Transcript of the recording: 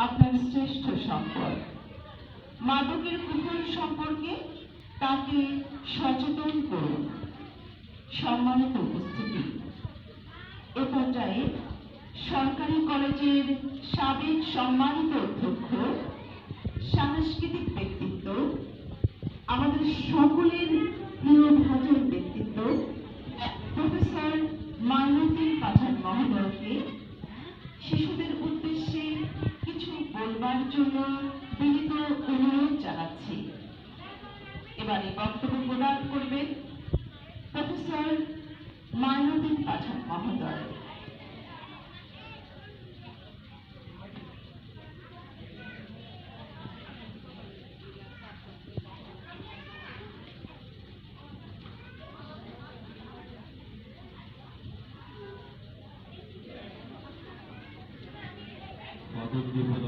আপনার শ্রেষ্ঠ সম্পদ। মাদকের কুফল সম্পর্কে তাকে সচেতন করুন। সম্মানিত উপস্থিতি, এ পর্যায়ে সরকারি কলেজের সাবেক সম্মানিত অধ্যক্ষ, সাংস্কৃতিক ব্যক্তিত্ব, আমাদের সকলের প্রিয় ভাজন ব্যক্তিত্ব প্রফেসর মাইনুদ্দিন পাঠান মহোদয়কে শিশুদের উদ্দেশ্যে কিছু বলবার জন্য বিনীত অনুরোধ জানাচ্ছি। এবারে বক্তব্য প্রদান করবেন প্রফেসর মাইনুদ্দিন পাঠান মহোদয়। মাদক বিভাগ